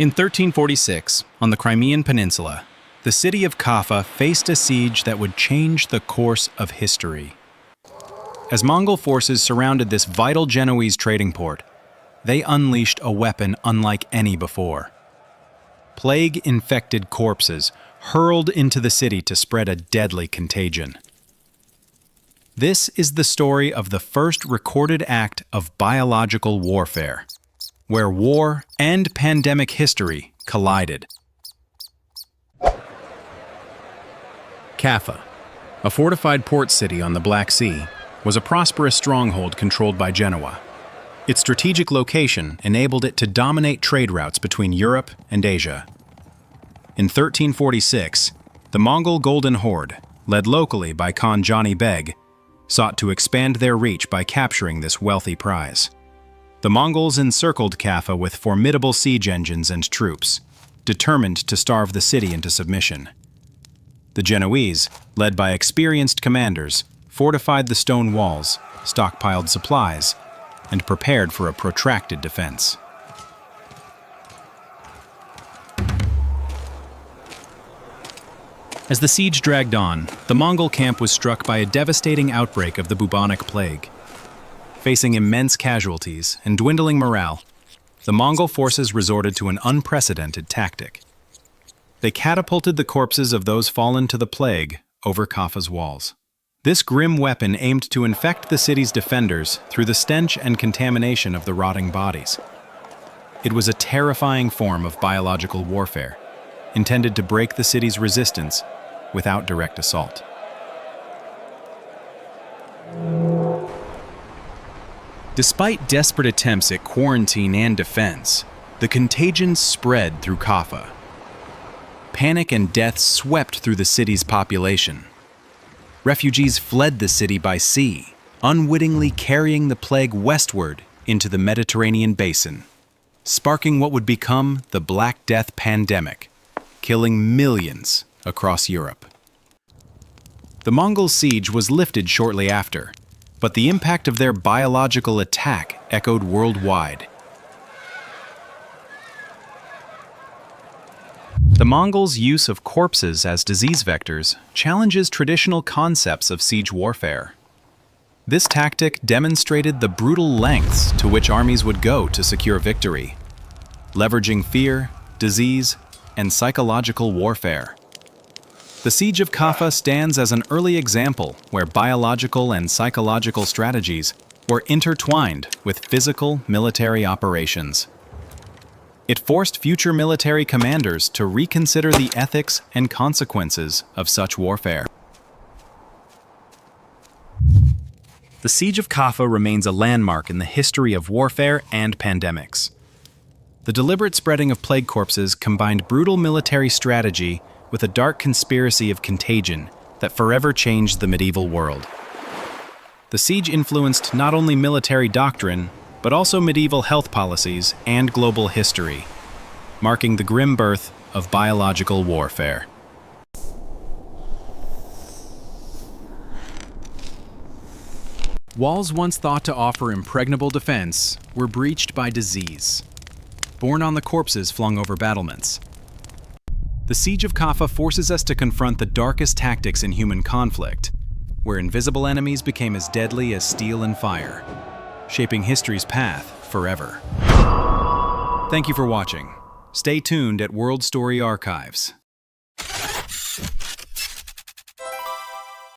In 1346, on the Crimean Peninsula, the city of Caffa faced a siege that would change the course of history. As Mongol forces surrounded this vital Genoese trading port, they unleashed a weapon unlike any before. Plague-infected corpses hurled into the city to spread a deadly contagion. This is the story of the first recorded act of biological warfare, where war and pandemic history collided. Caffa, a fortified port city on the Black Sea, was a prosperous stronghold controlled by Genoa. Its strategic location enabled it to dominate trade routes between Europe and Asia. In 1346, the Mongol Golden Horde, led locally by Khan Jani Beg, sought to expand their reach by capturing this wealthy prize. The Mongols encircled Caffa with formidable siege engines and troops, determined to starve the city into submission. The Genoese, led by experienced commanders, fortified the stone walls, stockpiled supplies, and prepared for a protracted defense. As the siege dragged on, the Mongol camp was struck by a devastating outbreak of the bubonic plague. Facing immense casualties and dwindling morale, the Mongol forces resorted to an unprecedented tactic. They catapulted the corpses of those fallen to the plague over Caffa's walls. This grim weapon aimed to infect the city's defenders through the stench and contamination of the rotting bodies. It was a terrifying form of biological warfare, intended to break the city's resistance without direct assault. Despite desperate attempts at quarantine and defense, the contagion spread through Caffa. Panic and death swept through the city's population. Refugees fled the city by sea, unwittingly carrying the plague westward into the Mediterranean basin, sparking what would become the Black Death pandemic, killing millions across Europe. The Mongol siege was lifted shortly after, but the impact of their biological attack echoed worldwide. The Mongols' use of corpses as disease vectors challenges traditional concepts of siege warfare. This tactic demonstrated the brutal lengths to which armies would go to secure victory, leveraging fear, disease, and psychological warfare. The Siege of Caffa stands as an early example where biological and psychological strategies were intertwined with physical military operations. It forced future military commanders to reconsider the ethics and consequences of such warfare. The Siege of Caffa remains a landmark in the history of warfare and pandemics. The deliberate spreading of plague corpses combined brutal military strategy with a dark conspiracy of contagion that forever changed the medieval world. The siege influenced not only military doctrine, but also medieval health policies and global history, marking the grim birth of biological warfare. Walls once thought to offer impregnable defense were breached by disease, born on the corpses flung over battlements. The Siege of Caffa forces us to confront the darkest tactics in human conflict, where invisible enemies became as deadly as steel and fire, shaping history's path forever. Thank you for watching. Stay tuned at World Story Archives.